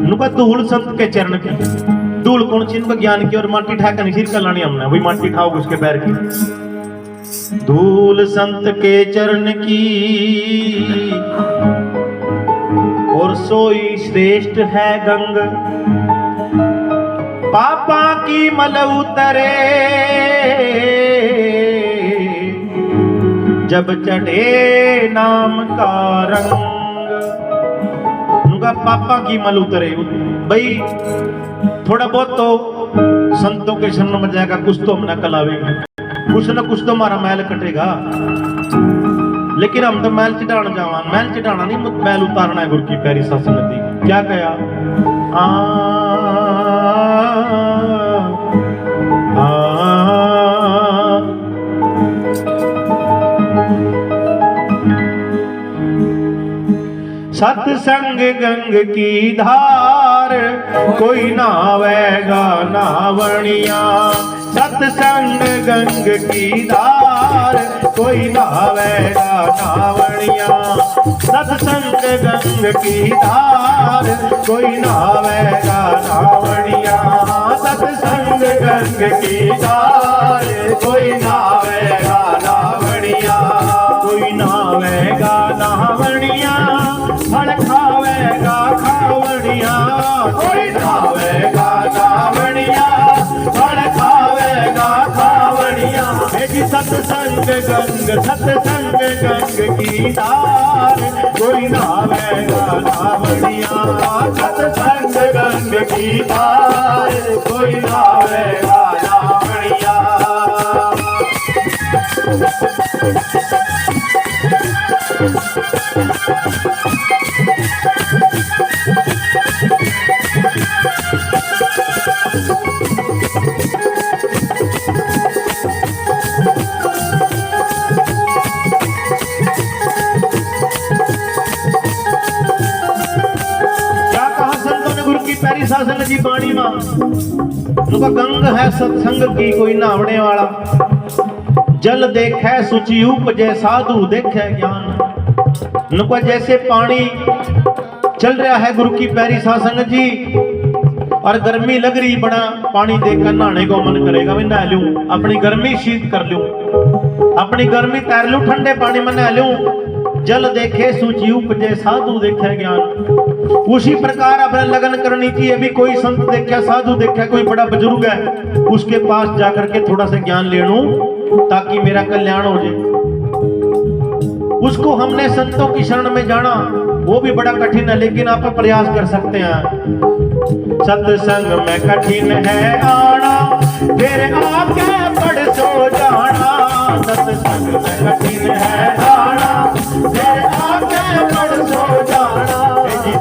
नुका धूल संत के चरण की, धूल कौन सी इनका ज्ञान की, और माटी ठा कर सिर लानी हमने, वही माटी ठाओ उसके पैर की। धूल संत के चरण की और सोई श्रेष्ठ है गंग, पापा की मल उतरे जब चढ़े नाम का रंग। उनका पापा की मल उतरे भाई, थोड़ा बहुत तो संतों के शरण में जाएगा, कुछ तो हम न कलावेंगे, कुछ न कुछ तो हमारा मैल कटेगा। लेकिन हम तो मैल चढ़ाना जावा, मैल चढ़ाना नहीं, मैल उतारना है। गुरु की प्यारी सत्संगति क्या कहा, सत्संग गंग की धार कोई नावेगा नावणिया। सत्संग गंग की धार कोई नावेगा नावणिया। सत्संग गंग की धार कोई नावेगा नावणिया। सत्संग गंग की धार कोई नावेगा नावणिया। कोई नावेगा नावणिया, फल खावेगा खावणिया। कोई नावेगा नावणिया, फल खावेगा खावणिया। सत्संग गंग, सत्संग गंग की धार कोई नावेगा नावणिया। सत्संग गंग की धार कोई नावेगा नावणिया। प्यारी शासन जी बाणी मां, उनका गंग है सत्संग की कोई नावणे वाला। जल देखे सुचि उपजे साधु देखे ज्ञान। उनका जैसे पानी चल रहा है गुरु की प्यारी शासन जी, और गर्मी लग रही, बड़ा पानी देखकर नहाने को मन करेगा, मैं नहा लूं, अपनी गर्मी शीत कर लूं, अपनी गर्मी तैर लूं, ठंडे पानी में नहा लूं। जल देखे सुचि उपजे साधु देखे ज्ञान। उसी प्रकार अपने लगन करनी चाहिए। अभी कोई संत देखा, साधु देखा, कोई बड़ा बुजुर्ग है, उसके पास जाकर के थोड़ा सा ज्ञान ले लूं ताकि मेरा कल्याण हो जाए। उसको हमने संतों की शरण में जाना वो भी बड़ा कठिन है, लेकिन आप प्रयास कर सकते हैं। सत्संग में कठिन है आना, फिर आके पढ़ सो जाना। सत्संग में कठिन है आना, फिर आके पढ़ सो जाना।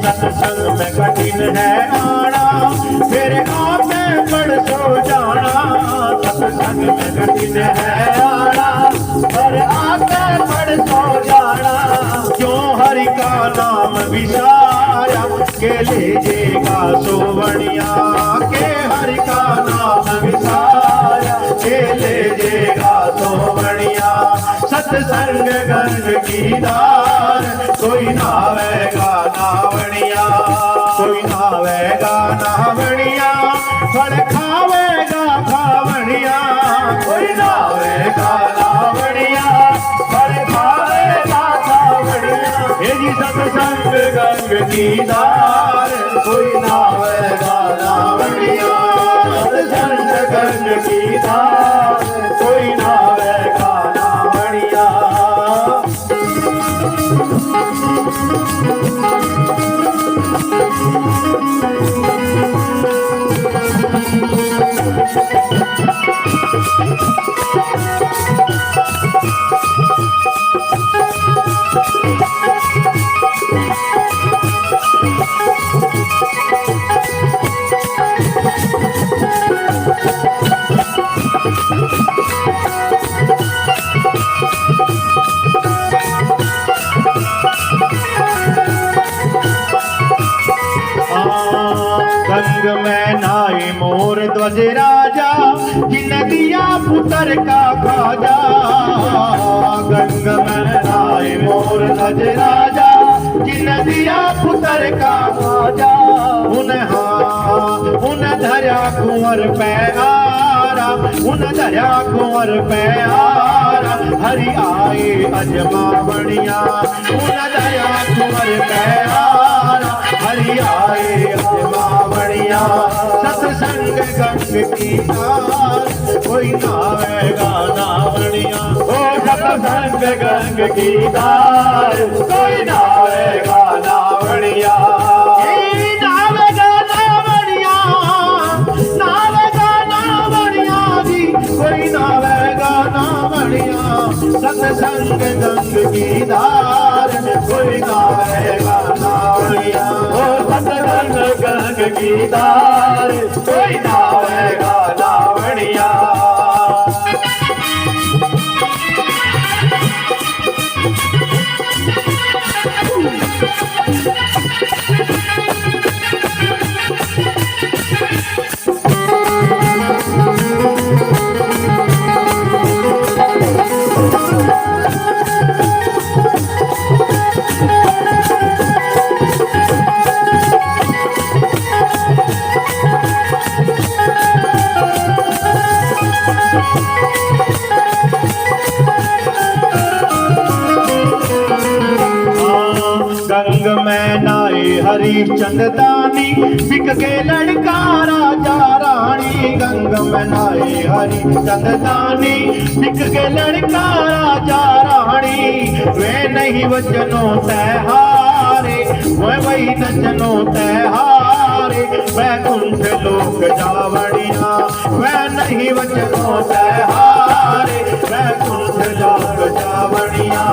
सत्संग में कठिन है आना, फिर आके पढ़ सो जाना। सत्संग में कठिन है आना, फिर आके पढ़ सो जाना। क्यों हरि का नाम विचारा के लीजिएगा सोवणिया। के हरि का नाम विचारा के लीजिएगा सोवणिया। सत्संग गंग की धार कोई नावेगा नावणिया। कोई नावेगा नावणिया, फल खावेगा खावणिया। कोई नावेगा नावणिया, फल खावेगा खावणिया। यदि सत्संग गंग की धार कोई नावेगा नावणिया। सत्संग गंग की धार कोई नावेगा नावणिया। गंग में नाई मोर ध्वज राजा, जिन दिया पुत्र का खाजा। गंग में नाई अज राजा जिन दिया पुत्र का राजा उन धरा कुंवर पैरा उन धरा कुंवर पैरा हरि आए अजमा बणिया उन धरा कुंवर पैरा हरि आए अजमा बणिया सत्संग गंग की तार कोई नावेगा ना बणिया ओ सत्संग गंग की तार कोई नावेगा ना बणिया नावेगा ना बणिया नावेगा ना बणिया जी कोई नावेगा ना बणिया सत्संग गंग की धार कोई नावेगा ना बणिया ओ सत्संग गंग की धार कोई नावेगा ना बणिया गंग में नाए हरिचंद दानी बिक के लड़का राजा रानी गंग में नाए हरिचंद दानी बिक के लड़का राजा रानी वे नहीं वचनों तैहारे वे वही नचनों तैहारे वैकुंठ लोक जावड़िया वे नहीं वचनों तैहारे वैकुंठ लोक जावड़िया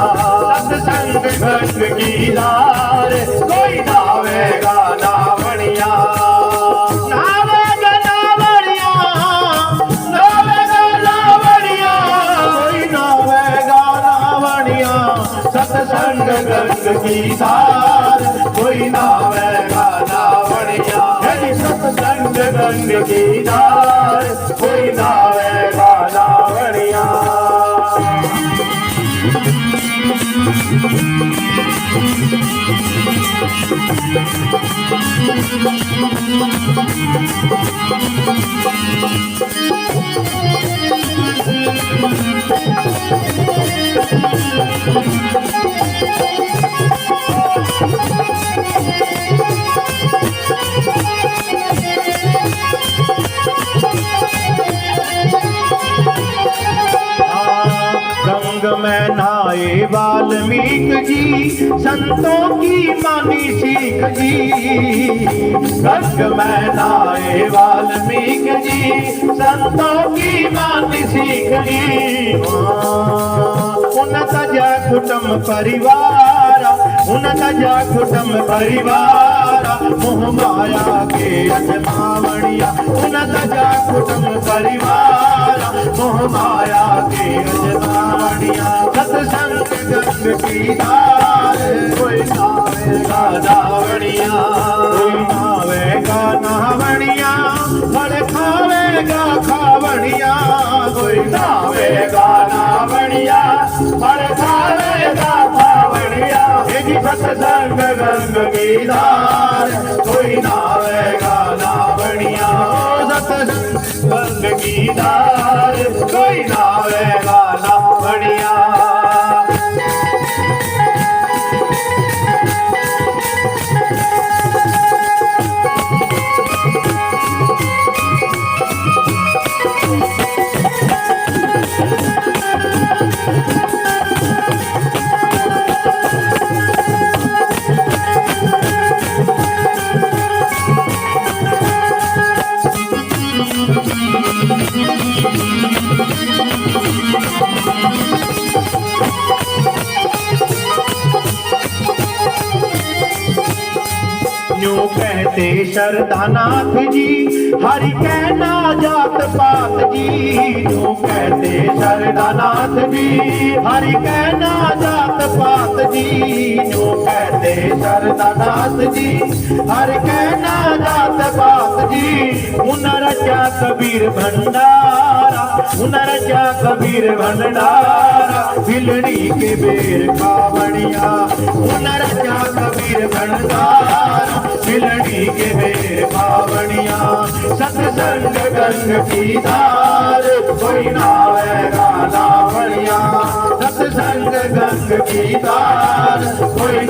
सत्संग गंग की धार कोई नावेगा ना बणिया नावेगा ना बणिया नावेगा ना बणिया कोई नावेगा ना बणिया सत्संग गंग की धार कोई नावेगा ना बणिया सत्संग गंग की धार कोई नावेगा ना बणिया गंग में नहाए वाल्मीकि जी संतों की मानी सीख जी गंग में नहाए वाल्मीकि जी संतों की मानी सीख जी उन्नत जय कुटुंब परिवार उन्नत जय कुटुंब परिवार मोह माया के अजमावणिया उन्नत जय कुटुंब परिवार मोह माया के अजमावणिया सत्संग गंग की धार कोई नावेगा नावणिया कोई नावेगा नावणिया फल खावेगा खावणिया कोई नावेगा नावणिया फल खावेगा खावणिया सत्संग गंग की धार कोई नावेगा नावणिया सत्संग गंग की धार कोई नावेगा नावणिया न्यू कहते शरदानाथ जी हरि कहना जात पात जी न्यू कहते शरदानाथ जी हरि कहना जात पात जी न्यू कहते शरदानाथ जी हरि कहना जात पात जी उन रचा कबीर भंडारा हुनर क्या कबीर भंडारा भिलड़ी के बेर कावड़िया हुनर क्या कबीर भंडारा भिलड़ी के बेर कावड़िया सत्संग गंग की धार कोई नावेगा नावड़िया सत्संग गंग की धार कोई